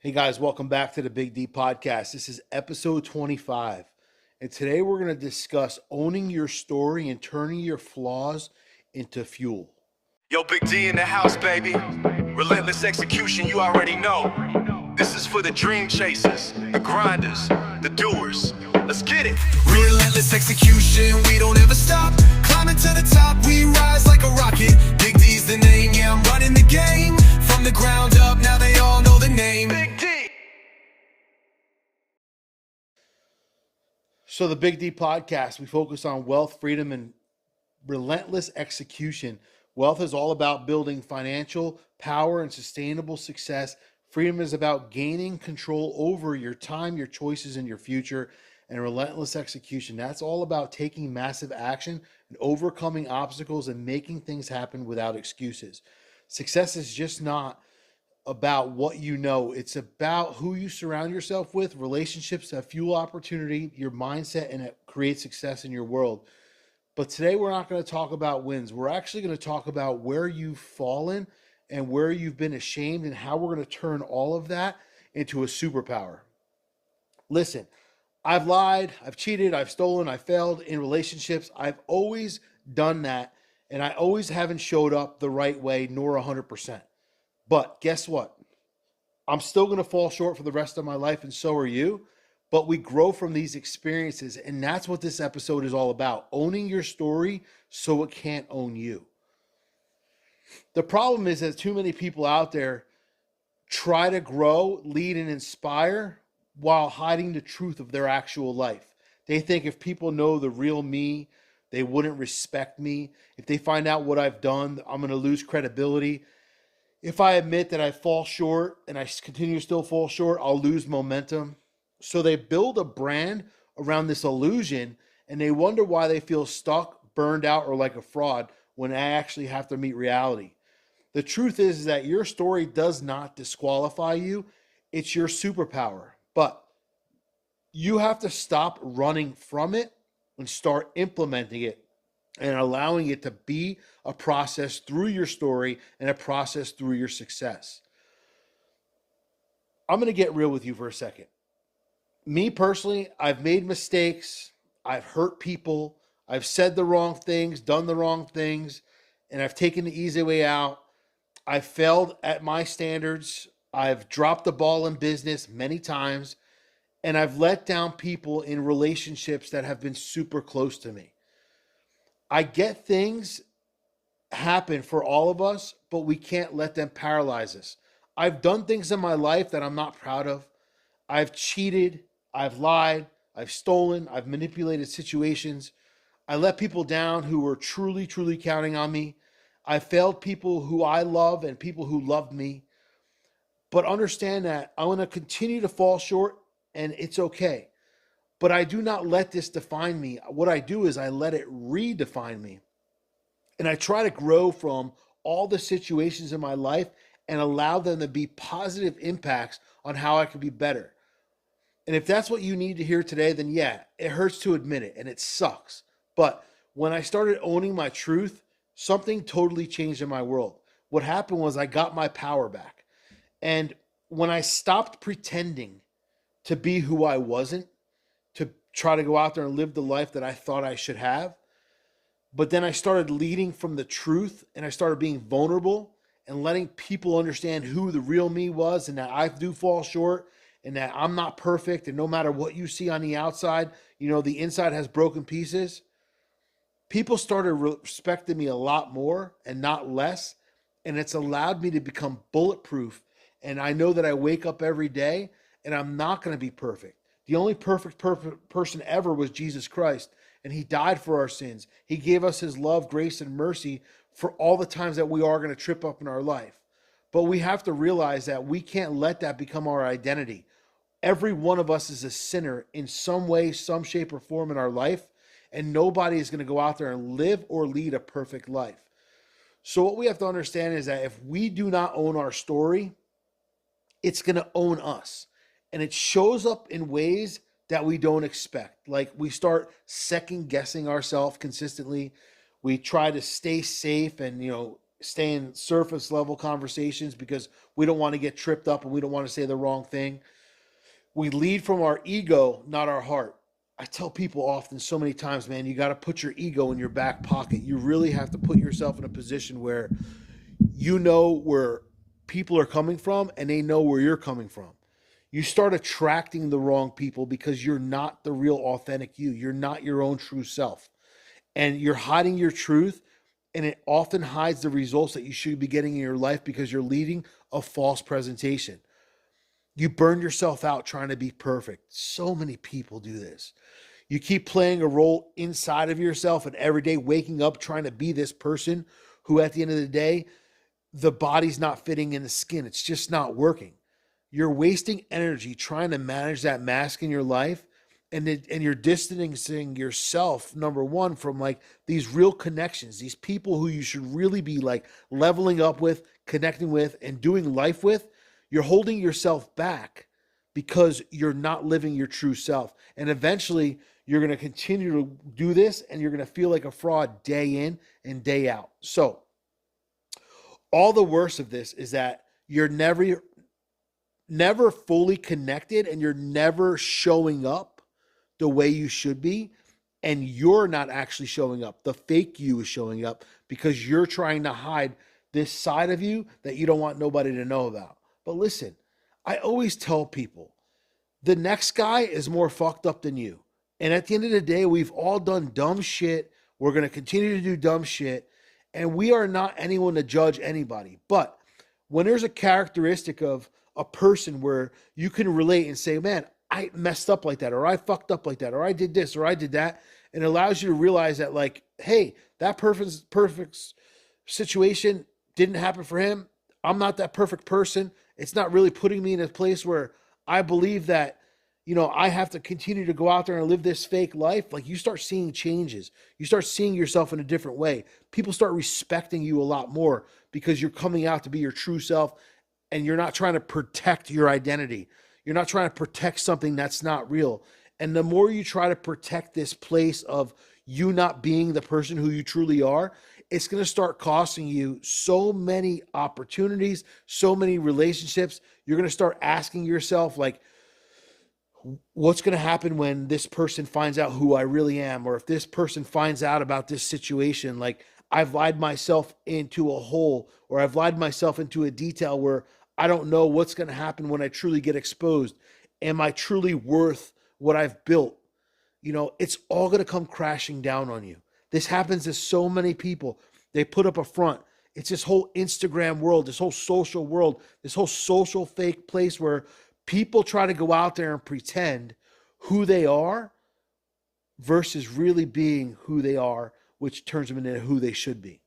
Hey guys, welcome back to the Big D Podcast. This is episode 25. And today we're going to discuss owning your story and turning your flaws into fuel. Yo, Big D in the house, baby. Relentless execution, you already know. This is for the dream chasers, the grinders, the doers. Let's get it. Relentless execution, we don't ever stop. Climbing to the top, we rise like a rocket. Big D's the name, yeah, I'm running the game. From the ground up, now they all know the name. Big D. So the Big D Podcast, we focus on wealth, freedom, and relentless execution. Wealth is all about building financial power and sustainable success. Freedom is about gaining control over your time, your choices, and your future. And relentless execution, that's all about taking massive action and overcoming obstacles and making things happen without excuses. Success is just not about what you know. It's about who you surround yourself with, relationships that fuel opportunity, your mindset, and it creates success in your world. But today we're not going to talk about wins. We're actually going to talk about where you've fallen and where you've been ashamed and how we're going to turn all of that into a superpower. Listen, I've lied, I've cheated, I've stolen, I've failed in relationships. I've always done that, and I always haven't showed up the right way, nor 100%. But guess what? I'm still going to fall short for the rest of my life, and so are you. But we grow from these experiences, and that's what this episode is all about. Owning your story so it can't own you. The problem is that too many people out there try to grow, lead, and inspire while hiding the truth of their actual life. They think if people know the real me, they wouldn't respect me. If they find out what I've done, I'm going to lose credibility. If I admit that I fall short and I continue to still fall short, I'll lose momentum. So they build a brand around this illusion, and they wonder why they feel stuck, burned out, or like a fraud when I actually have to meet reality. The truth is that your story does not disqualify you. It's your superpower. But you have to stop running from it and start implementing it and allowing it to be a process through your story and a process through your success. I'm going to get real with you for a second. Me personally, I've made mistakes. I've hurt people. I've said the wrong things, done the wrong things, and I've taken the easy way out. I've failed at my standards. I've dropped the ball in business many times, and I've let down people in relationships that have been super close to me. I get things happen for all of us, but we can't let them paralyze us. I've done things in my life that I'm not proud of. I've cheated, I've lied, I've stolen, I've manipulated situations. I let people down who were truly, truly counting on me. I failed people who I love and people who loved me. But understand that I'm going to continue to fall short, and it's okay. But I do not let this define me. What I do is I let it redefine me. And I try to grow from all the situations in my life and allow them to be positive impacts on how I can be better. And if that's what you need to hear today, then yeah, it hurts to admit it and it sucks. But when I started owning my truth, something totally changed in my world. What happened was I got my power back. And when I stopped pretending to be who I wasn't, to try to go out there and live the life that I thought I should have, but then I started leading from the truth and I started being vulnerable and letting people understand who the real me was and that I do fall short and that I'm not perfect. And no matter what you see on the outside, the inside has broken pieces. People started respecting me a lot more and not less. And it's allowed me to become bulletproof. And I know that I wake up every day and I'm not going to be perfect. The only perfect person ever was Jesus Christ. And he died for our sins. He gave us his love, grace, and mercy for all the times that we are going to trip up in our life. But we have to realize that we can't let that become our identity. Every one of us is a sinner in some way, some shape, or form in our life. And nobody is going to go out there and live or lead a perfect life. So what we have to understand is that if we do not own our story, it's going to own us. And it shows up in ways that we don't expect. Like we start second guessing ourselves consistently. We try to stay safe and, staying surface level conversations because we don't want to get tripped up and we don't want to say the wrong thing. We lead from our ego, not our heart. I tell people often so many times, man, you got to put your ego in your back pocket. You really have to put yourself in a position where you know where people are coming from and they know where you're coming from. You start attracting the wrong people because you're not the real authentic you. You're not your own true self. And you're hiding your truth, and it often hides the results that you should be getting in your life because you're leading a false presentation. You burn yourself out trying to be perfect. So many people do this. You keep playing a role inside of yourself and every day waking up trying to be this person who at the end of the day, the body's not fitting in the skin. It's just not working. You're wasting energy trying to manage that mask in your life, and you're distancing yourself, number one, from like these real connections, these people who you should really be like leveling up with, connecting with, and doing life with. You're holding yourself back because you're not living your true self. And eventually you're going to continue to do this and you're going to feel like a fraud day in and day out. So all the worst of this is that you're never fully connected and you're never showing up the way you should be. And you're not actually showing up. The fake you is showing up because you're trying to hide this side of you that you don't want nobody to know about. But listen, I always tell people, the next guy is more fucked up than you. And at the end of the day, we've all done dumb shit. We're going to continue to do dumb shit. And we are not anyone to judge anybody. But when there's a characteristic of a person where you can relate and say, man, I messed up like that, or I fucked up like that, or I did this, or I did that. And it allows you to realize that like, hey, that perfect situation didn't happen for him. I'm not that perfect person. It's not really putting me in a place where I believe that, I have to continue to go out there and live this fake life. Like you start seeing changes. You start seeing yourself in a different way. People start respecting you a lot more because you're coming out to be your true self and you're not trying to protect your identity. You're not trying to protect something that's not real. And the more you try to protect this place of you not being the person who you truly are, it's going to start costing you so many opportunities, so many relationships. You're going to start asking yourself, like, what's going to happen when this person finds out who I really am? Or if this person finds out about this situation, like I've lied myself into a hole, or I've lied myself into a detail where I don't know what's going to happen when I truly get exposed. Am I truly worth what I've built? It's all going to come crashing down on you. This happens to so many people. They put up a front. It's this whole Instagram world, this whole social world, this whole social fake place where people try to go out there and pretend who they are versus really being who they are, which turns them into who they should be.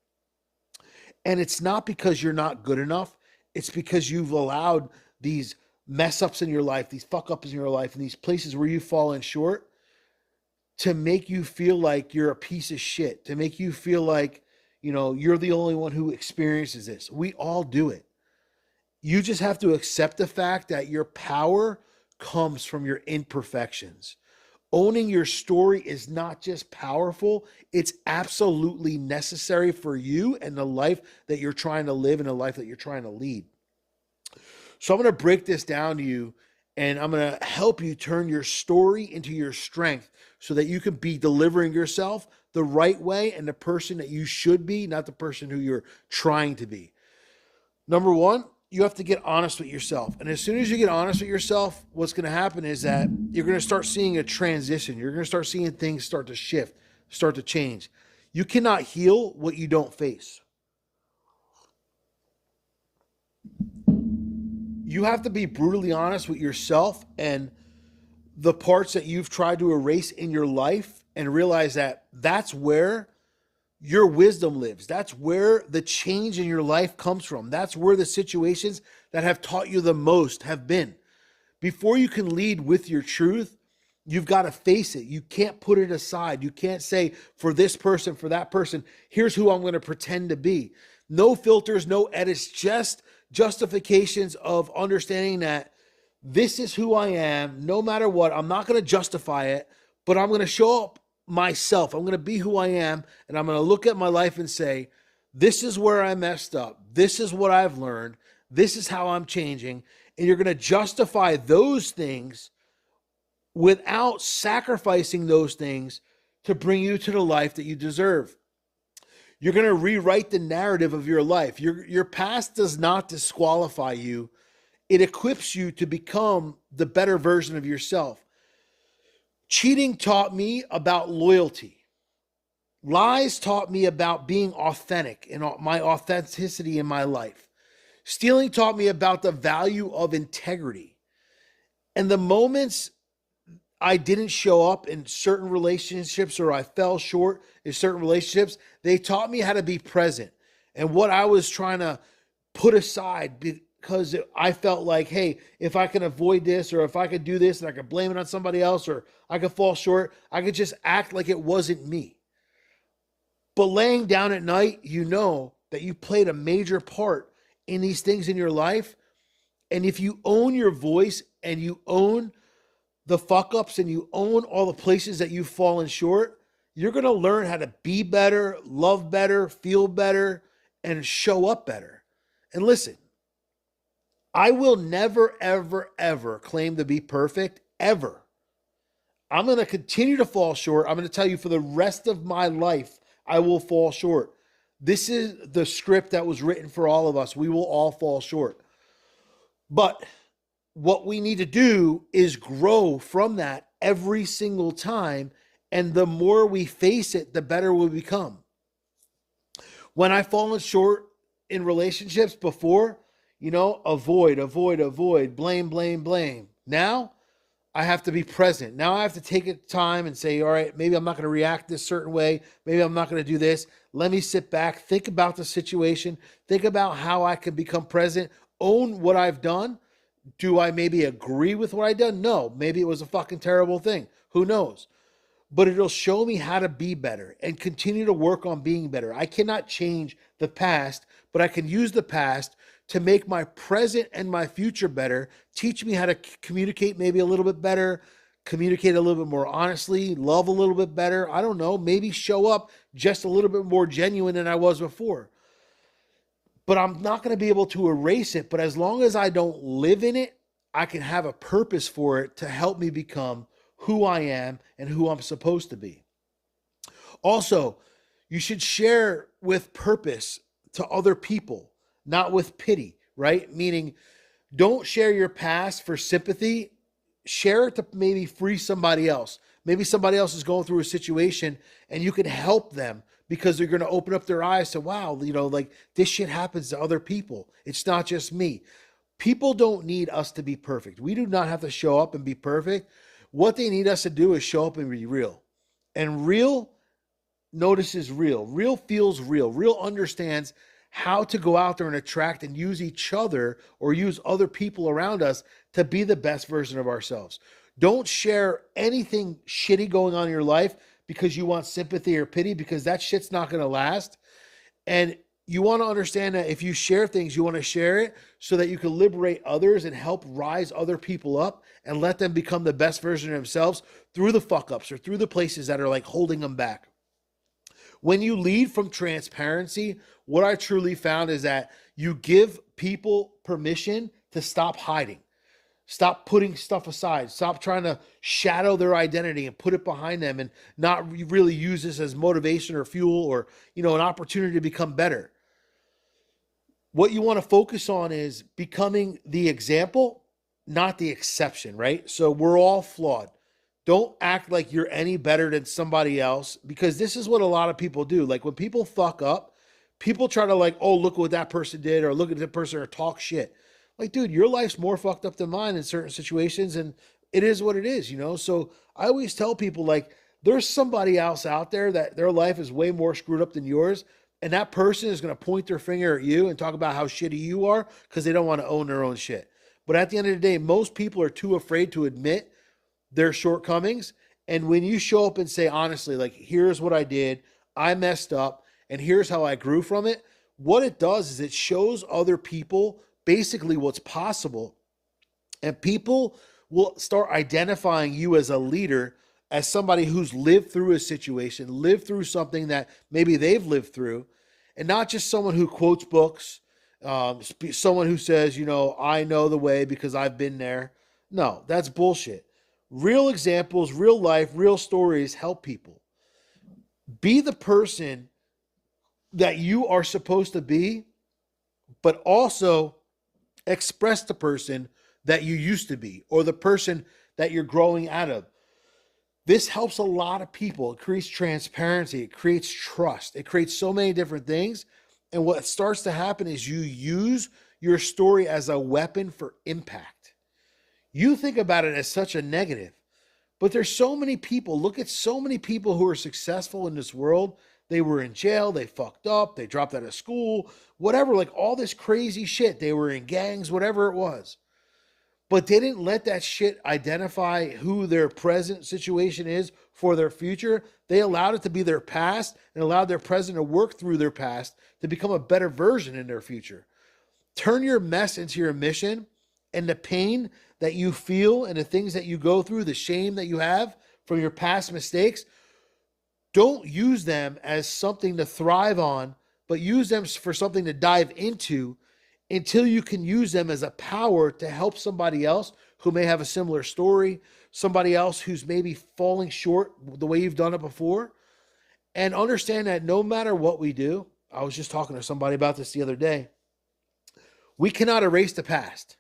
And it's not because you're not good enough. It's because you've allowed these mess ups in your life, these fuck ups in your life, and these places where you've fallen short to make you feel like you're a piece of shit, to make you feel like, you're the only one who experiences this. We all do it. You just have to accept the fact that your power comes from your imperfections. Owning your story is not just powerful, it's absolutely necessary for you and the life that you're trying to live and the life that you're trying to lead. So I'm going to break this down to you and I'm going to help you turn your story into your strength so that you can be delivering yourself the right way and the person that you should be, not the person who you're trying to be. Number one, you have to get honest with yourself. And as soon as you get honest with yourself, what's going to happen is that you're going to start seeing a transition. You're going to start seeing things start to shift, start to change. You cannot heal what you don't face. You have to be brutally honest with yourself and the parts that you've tried to erase in your life and realize that that's where your wisdom lives. That's where the change in your life comes from. That's where the situations that have taught you the most have been. Before you can lead with your truth, you've got to face it. You can't put it aside. You can't say for this person, for that person, here's who I'm going to pretend to be. No filters, no edits, just justifications of understanding that this is who I am. No matter what, I'm not going to justify it, but I'm going to show up myself. I'm going to be who I am, and I'm going to look at my life and say, This is where I messed up. This is what I've learned. This is how I'm changing. And you're going to justify those things without sacrificing those things to bring you to the life that you deserve. You're going to rewrite the narrative of your life. Your past does not disqualify you. It equips you to become the better version of yourself. Cheating taught me about loyalty. Lies taught me about being authentic and my authenticity in my life. Stealing taught me about the value of integrity. And the moments I didn't show up in certain relationships or I fell short in certain relationships, they taught me how to be present and what I was trying to put aside because I felt like, hey, if I can avoid this or if I could do this and I could blame it on somebody else or I could fall short, I could just act like it wasn't me. But laying down at night, you know that you played a major part in these things in your life. And if you own your voice and you own the fuck ups and you own all the places that you've fallen short, you're going to learn how to be better, love better, feel better, and show up better. And listen, I will never, ever, ever claim to be perfect, ever. I'm going to continue to fall short. I'm going to tell you for the rest of my life, I will fall short. This is the script that was written for all of us. We will all fall short. But what we need to do is grow from that every single time. And the more we face it, the better we become. When I've fallen short in relationships before, avoid, blame. Now I have to be present. Now I have to take it time and say, all right, maybe I'm not going to react this certain way. Maybe I'm not going to do this. Let me sit back, think about the situation, think about how I can become present, own what I've done. Do I maybe agree with what I've done? No, maybe it was a fucking terrible thing. Who knows? But it'll show me how to be better and continue to work on being better. I cannot change the past, but I can use the past to make my present and my future better, teach me how to communicate maybe a little bit better, communicate a little bit more honestly, love a little bit better. I don't know, maybe show up just a little bit more genuine than I was before. But I'm not going to be able to erase it. But as long as I don't live in it, I can have a purpose for it to help me become who I am and who I'm supposed to be. Also, you should share with purpose to other people, not with pity, right? Meaning, don't share your past for sympathy. Share it to maybe free somebody else. Maybe somebody else is going through a situation and you can help them because they're going to open up their eyes to, wow, like this shit happens to other people. It's not just me. People don't need us to be perfect. We do not have to show up and be perfect. What they need us to do is show up and be real. And real notices real. Real feels real. Real understands how to go out there and attract and use each other or use other people around us to be the best version of ourselves. Don't share anything shitty going on in your life because you want sympathy or pity, because that shit's not going to last. And you want to understand that if you share things, you want to share it so that you can liberate others and help rise other people up and let them become the best version of themselves through the fuck ups or through the places that are like holding them back. When you lead from transparency, what I truly found is that you give people permission to stop hiding. Stop putting stuff aside. Stop trying to shadow their identity and put it behind them and not really use this as motivation or fuel or, an opportunity to become better. What you want to focus on is becoming the example, not the exception, right? So we're all flawed. Don't act like you're any better than somebody else, because this is what a lot of people do. Like when people fuck up, people try to look what that person did or look at that person or talk shit. Like, dude, your life's more fucked up than mine in certain situations, and it is what it is, So I always tell people, there's somebody else out there that their life is way more screwed up than yours, and that person is going to point their finger at you and talk about how shitty you are because they don't want to own their own shit. But at the end of the day, most people are too afraid to admit their shortcomings. And when you show up and say, honestly, here's what I did, I messed up, and here's how I grew from it, what it does is it shows other people basically what's possible. And people will start identifying you as a leader, as somebody who's lived through a situation, lived through something that maybe they've lived through. And not just someone who quotes books, someone who says, I know the way because I've been there. No, that's bullshit. Real examples, real life, real stories help people. Be the person that you are supposed to be, but also express the person that you used to be or the person that you're growing out of. This helps a lot of people. It creates transparency. It creates trust. It creates so many different things. And what starts to happen is you use your story as a weapon for impact. You think about it as such a negative, but there's so many people. Look at so many people who are successful in this world. They were in jail. They fucked up. They dropped out of school, whatever, like all this crazy shit. They were in gangs, whatever it was. But they didn't let that shit identify who their present situation is for their future. They allowed it to be their past and allowed their present to work through their past to become a better version in their future. Turn your mess into your mission, and the pain that you feel and the things that you go through, the shame that you have from your past mistakes, don't use them as something to thrive on, but use them for something to dive into until you can use them as a power to help somebody else who may have a similar story, somebody else who's maybe falling short the way you've done it before. And understand that no matter what we do, I was just talking to somebody about this the other day, we cannot erase the past.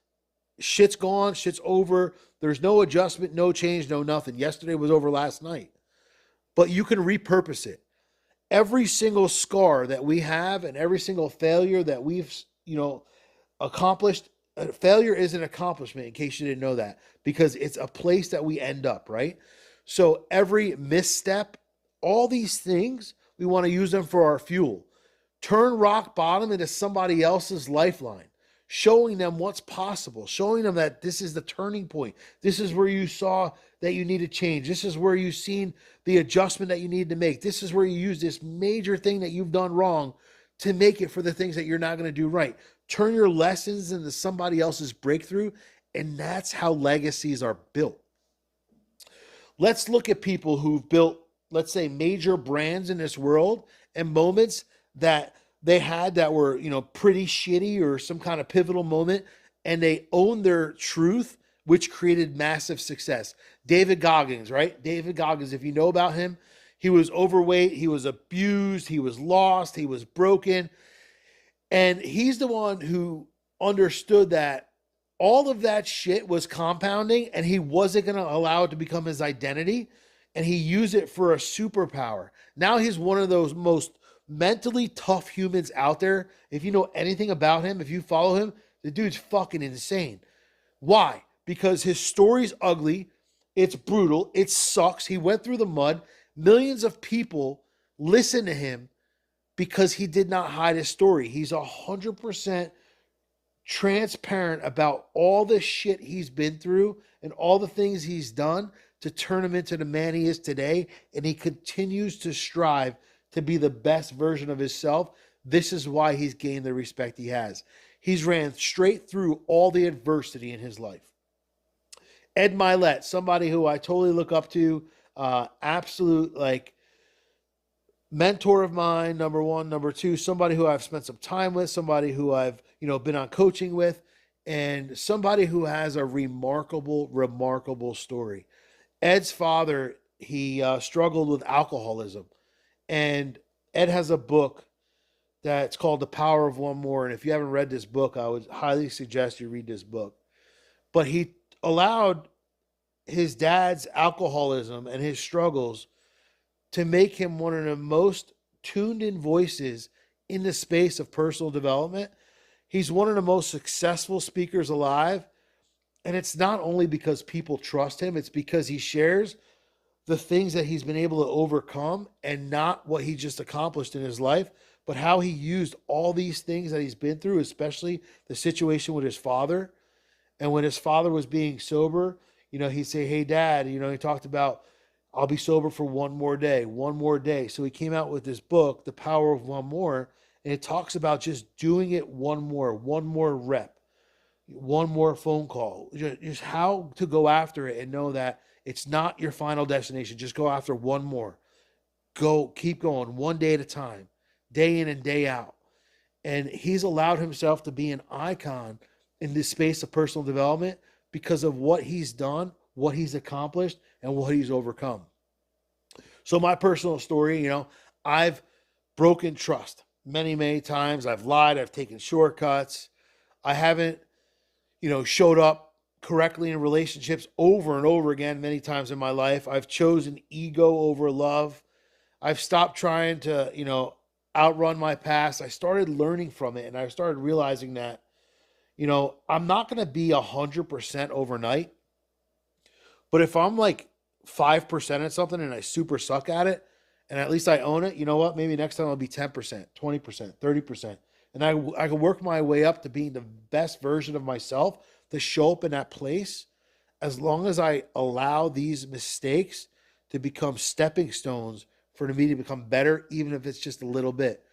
Shit's gone, shit's over. There's no adjustment, no change, no nothing. Yesterday was over last night. But you can repurpose it. Every single scar that we have and every single failure that we've, accomplished, failure is an accomplishment, in case you didn't know that, because it's a place that we end up, right? So every misstep, all these things, we want to use them for our fuel. Turn rock bottom into somebody else's lifeline, showing them what's possible, showing them that this is the turning point. This is where you saw that you need to change. This is where you've seen the adjustment that you need to make. This is where you use this major thing that you've done wrong to make it for the things that you're not going to do right. Turn your lessons into somebody else's breakthrough, and that's how legacies are built. Let's look at people who've built, let's say, major brands in this world and moments that they had that were, pretty shitty or some kind of pivotal moment, and they owned their truth, which created massive success. David Goggins, right? David Goggins, if you know about him, he was overweight, he was abused, he was lost, he was broken. And he's the one who understood that all of that shit was compounding and he wasn't going to allow it to become his identity. And he used it for a superpower. Now he's one of those most mentally tough humans out there. If you know anything about him, if you follow him, the dude's fucking insane. Why? Because his story's ugly. It's brutal. It sucks. He went through the mud. Millions of people listen to him because he did not hide his story. He's 100% transparent about all the shit he's been through and all the things he's done to turn him into the man he is today. And he continues to strive to be the best version of himself. This is why he's gained the respect he has. He's ran straight through all the adversity in his life. Ed Milelet, somebody who I totally look up to, absolute mentor of mine, number one. Number two, somebody who I've spent some time with, somebody who I've been on coaching with, and somebody who has a remarkable story. Ed's father, he struggled with alcoholism, and Ed has a book that's called The Power of One More. And if you haven't read this book, I would highly suggest you read this book. But he allowed his dad's alcoholism and his struggles to make him one of the most tuned in voices in the space of personal development. He's one of the most successful speakers alive. And it's not only because people trust him, it's because he shares the things that he's been able to overcome, and not what he just accomplished in his life, but how he used all these things that he's been through, especially the situation with his father. And when his father was being sober, he'd say, "Hey, Dad," he talked about, "I'll be sober for one more day, one more day." So he came out with this book, The Power of One More, and it talks about just doing it one more rep, one more phone call, just how to go after it and know that it's not your final destination. Just go after one more. Keep going one day at a time. day in and day out. And he's allowed himself to be an icon in this space of personal development because of what he's done, what he's accomplished, and what he's overcome. So my personal story, I've broken trust many, many times. I've lied. I've taken shortcuts. I haven't, showed up correctly in relationships over and over again many times in my life. I've chosen ego over love. I've stopped trying to, outrun my past. I started learning from it, and I started realizing that, I'm not going to be 100% overnight. But if I'm like 5% at something and I super suck at it, and at least I own it, you know what? Maybe next time I'll be 10%, 20%, 30%. And I can work my way up to being the best version of myself to show up in that place, as long as I allow these mistakes to become stepping stones for me to become better, even if it's just a little bit.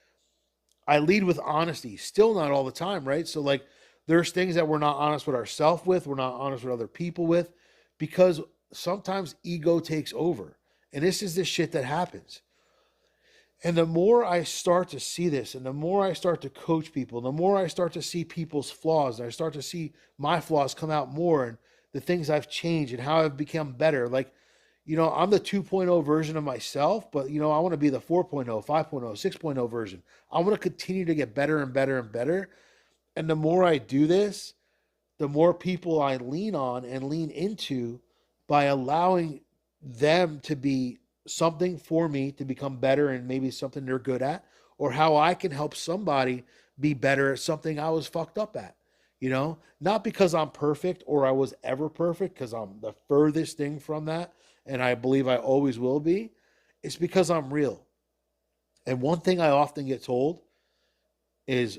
I lead with honesty, still not all the time, right? So like there's things that we're not honest with ourselves with, we're not honest with other people with, because sometimes ego takes over. And this is the shit that happens. And the more I start to see this, and the more I start to coach people, the more I start to see people's flaws, and I start to see my flaws come out more, and the things I've changed and how I've become better. Like, I'm the 2.0 version of myself, but, I want to be the 4.0, 5.0, 6.0 version. I want to continue to get better and better and better. And the more I do this, the more people I lean on and lean into by allowing them to be something for me to become better and maybe something they're good at, or how I can help somebody be better at something I was fucked up at, not because I'm perfect or I was ever perfect, because I'm the furthest thing from that. And I believe I always will be. It's because I'm real. And one thing I often get told is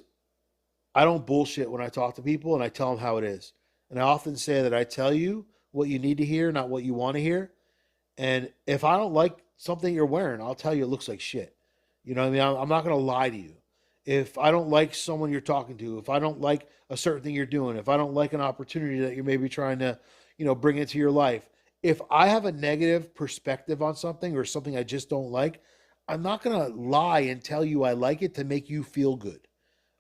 I don't bullshit when I talk to people, and I tell them how it is. And I often say that I tell you what you need to hear, not what you want to hear. And if I don't like something you're wearing, I'll tell you it looks like shit. You know what I mean? I'm not going to lie to you. If I don't like someone you're talking to, if I don't like a certain thing you're doing, if I don't like an opportunity that you're maybe trying to, bring into your life, if I have a negative perspective on something or something I just don't like, I'm not going to lie and tell you I like it to make you feel good.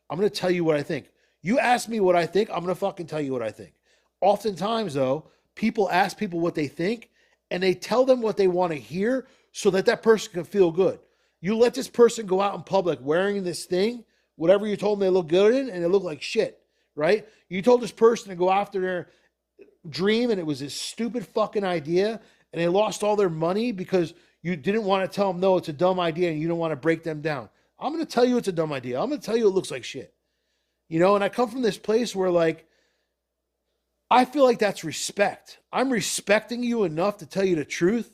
I'm going to tell you what I think. You ask me what I think, I'm going to fucking tell you what I think. Oftentimes, though, people ask people what they think, and they tell them what they want to hear so that that person can feel good. You let this person go out in public wearing this thing, whatever you told them they look good in, and they look like shit, right? You told this person to go after their dream, and it was this stupid fucking idea, and they lost all their money because you didn't want to tell them, no, it's a dumb idea, and you don't want to break them down. I'm going to tell you it's a dumb idea. I'm going to tell you it looks like shit. And I come from this place where, like, I feel like that's respect. I'm respecting you enough to tell you the truth.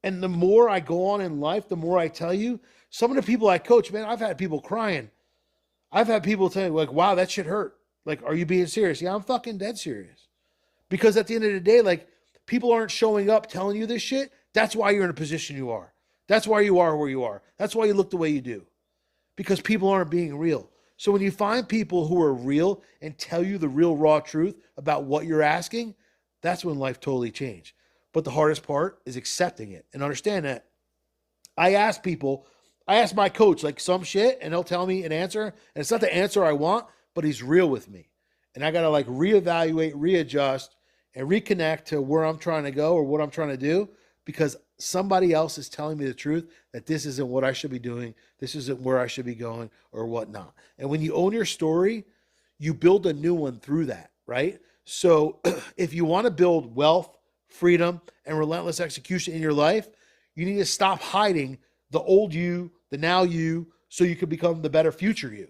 And the more I go on in life, the more I tell you. Some of the people I coach, man, I've had people crying. I've had people tell me, like, wow, that shit hurt. Like, are you being serious? Yeah, I'm fucking dead serious. Because at the end of the day, like, people aren't showing up telling you this shit. That's why you're in a position you are. That's why you are where you are. That's why you look the way you do. Because people aren't being real. So when you find people who are real and tell you the real raw truth about what you're asking, that's when life totally changed. But the hardest part is accepting it and understand that. I ask my coach like some shit, and they'll tell me an answer, and it's not the answer I want, but he's real with me. And I got to like reevaluate, readjust, and reconnect to where I'm trying to go or what I'm trying to do, because somebody else is telling me the truth that this isn't what I should be doing, this isn't where I should be going, or whatnot. And when you own your story, you build a new one through that, right? So if you want to build wealth, freedom, and relentless execution in your life, you need to stop hiding the old you, the now you, so you can become the better future you.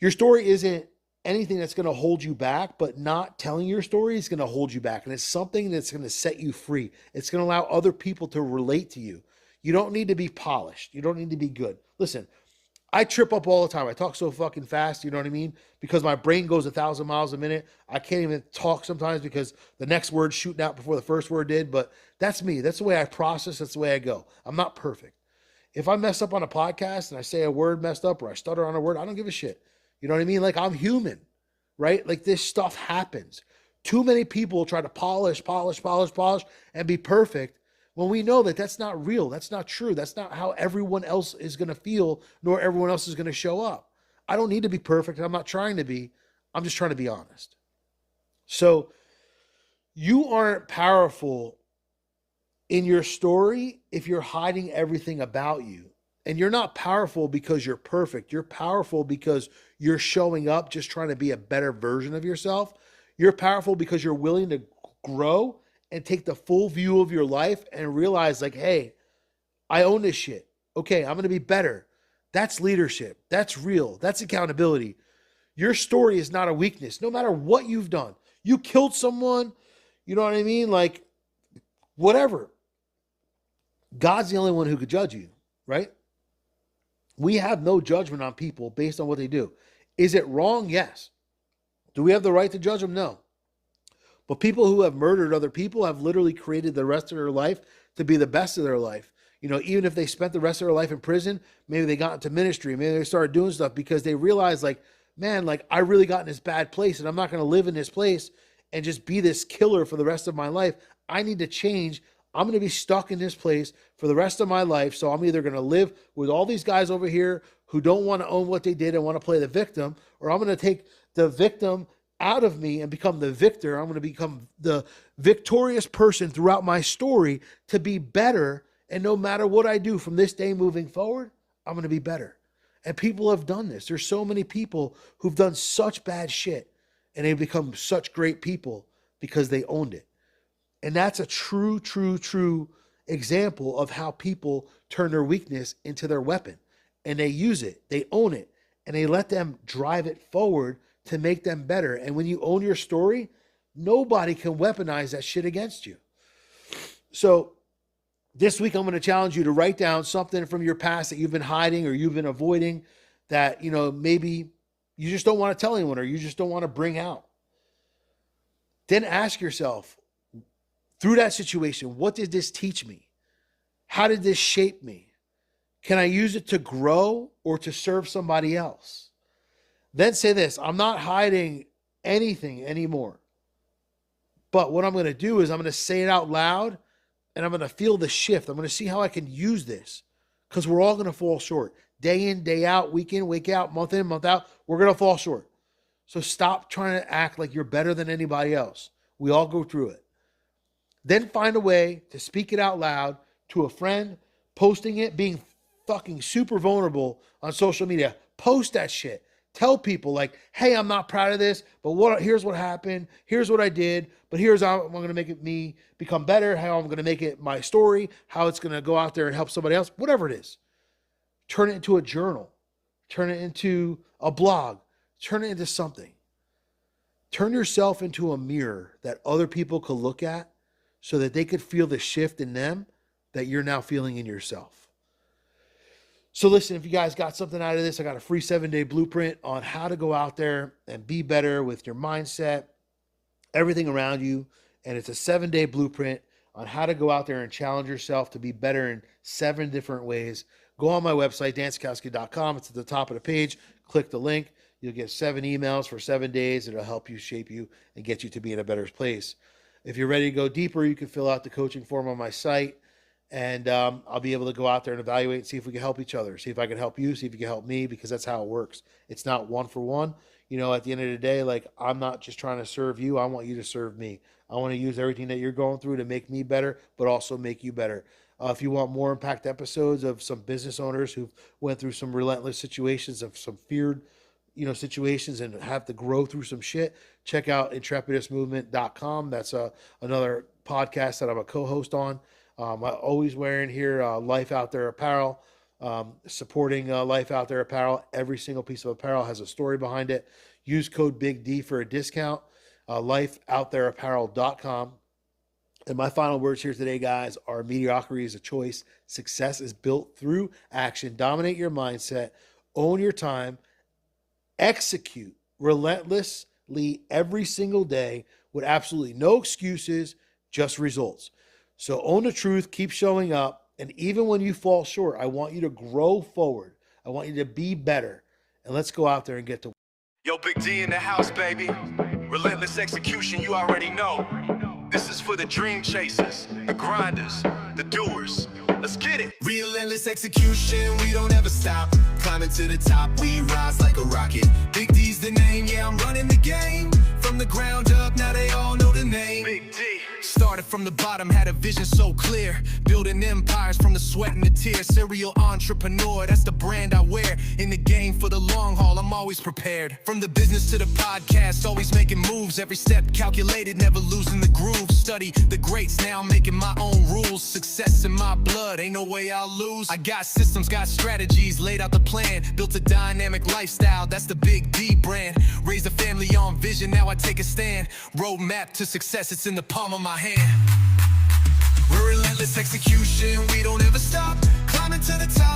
Your story isn't anything that's going to hold you back, but not telling your story is going to hold you back. And it's something that's going to set you free. It's going to allow other people to relate to you. You don't need to be polished. You don't need to be good. Listen, I trip up all the time. I talk so fucking fast, you know what I mean? Because my brain goes 1,000 miles a minute. I can't even talk sometimes because the next word's shooting out before the first word did. But that's me. That's the way I process. That's the way I go. I'm not perfect. If I mess up on a podcast and I say a word messed up or I stutter on a word, I don't give a shit. You know what I mean? Like, I'm human, right? Like, this stuff happens. Too many people try to polish and be perfect when we know that that's not real, that's not true, that's not how everyone else is going to feel, nor everyone else is going to show up. I don't need to be perfect. I'm not trying to be. I'm just trying to be honest. So you aren't powerful in your story if you're hiding everything about you. And you're not powerful because you're perfect. You're powerful because you're showing up just trying to be a better version of yourself. You're powerful because you're willing to grow and take the full view of your life and realize like, hey, I own this shit. Okay, I'm going to be better. That's leadership. That's real. That's accountability. Your story is not a weakness, no matter what you've done. You killed someone, you know what I mean? Like, whatever. God's the only one who could judge you, right? We have no judgment on people based on what they do. Is it wrong? Yes. Do we have the right to judge them? No. But people who have murdered other people have literally created the rest of their life to be the best of their life. You know, even if they spent the rest of their life in prison, maybe they got into ministry, maybe they started doing stuff because they realized like, man, like I really got in this bad place and I'm not going to live in this place and just be this killer for the rest of my life. I need to change. I'm going to be stuck in this place for the rest of my life. So I'm either going to live with all these guys over here who don't want to own what they did and want to play the victim, or I'm going to take the victim out of me and become the victor. I'm going to become the victorious person throughout my story to be better. And no matter what I do from this day moving forward, I'm going to be better. And people have done this. There's so many people who've done such bad shit and they've become such great people because they owned it. And that's a true example of how people turn their weakness into their weapon. And they use it, they own it, and they let them drive it forward to make them better. And when you own your story, nobody can weaponize that shit against you. So this week, I'm going to challenge you to write down something from your past that you've been hiding or you've been avoiding that, you know, maybe you just don't want to tell anyone or you just don't want to bring out. Then ask yourself, through that situation, what did this teach me? How did this shape me? Can I use it to grow or to serve somebody else? Then say this, I'm not hiding anything anymore. But what I'm going to do is I'm going to say it out loud and I'm going to feel the shift. I'm going to see how I can use this because we're all going to fall short. Day in, day out, week in, week out, month in, month out, we're going to fall short. So stop trying to act like you're better than anybody else. We all go through it. Then find a way to speak it out loud to a friend, posting it, being fucking super vulnerable on social media. Post that shit. Tell people like, hey, I'm not proud of this, but here's what happened. Here's what I did, but here's how I'm going to make it me become better, how I'm going to make it my story, how it's going to go out there and help somebody else, whatever it is. Turn it into a journal. Turn it into a blog. Turn it into something. Turn yourself into a mirror that other people could look at so that they could feel the shift in them that you're now feeling in yourself. So listen, if you guys got something out of this, I got a free 7-day blueprint on how to go out there and be better with your mindset, everything around you. And it's a 7-day blueprint on how to go out there and challenge yourself to be better in 7 different ways. Go on my website, dansikowski.com. It's at the top of the page. Click the link. You'll get 7 emails for 7 days. It'll help you, shape you, and get you to be in a better place. If you're ready to go deeper, you can fill out the coaching form on my site. And I'll be able to go out there and evaluate and see if we can help each other. See if I can help you, see if you can help me, because that's how it works. It's not one for one. You know, at the end of the day, like, I'm not just trying to serve you. I want you to serve me. I want to use everything that you're going through to make me better, but also make you better. If you want more impact episodes of some business owners who went through some relentless situations, of some feared, situations, and have to grow through some shit, check out intrepidusmovement.com. That's another podcast that I'm a co-host on. I'm always wearing here Life Out There apparel, supporting Life Out There apparel. Every single piece of apparel has a story behind it. Use code Big D for a discount, lifeoutthereapparel.com. And my final words here today, guys, are mediocrity is a choice. Success is built through action. Dominate your mindset. Own your time. Execute relentlessly every single day with absolutely no excuses, just results. So own the truth, keep showing up, and even when you fall short, I want you to grow forward. I want you to be better, and let's go out there and get to. Yo, Big D in the house, baby. Relentless execution, you already know. This is for the dream chasers, the grinders, the doers. Let's get it. Relentless execution, we don't ever stop. Climbing to the top, we rise like a rocket. Big D's the name, yeah, I'm running the game. From the ground up, now they all know the name. Big D. Started from the bottom, had a vision so clear. Building empires from the sweat and the tears. Serial entrepreneur, that's the brand I wear. In the game for the long haul, I'm always prepared. From the business to the podcast, always making moves. Every step calculated, never losing the groove. Study the greats, now I'm making my own rules. Success in my blood, ain't no way I'll lose. I got systems, got strategies, laid out the plan. Built a dynamic lifestyle, that's the Big D brand. Raised a family on vision, now I take a stand. Roadmap to success, it's in the palm of my hand. We're relentless execution, we don't ever stop. Climbing to the top.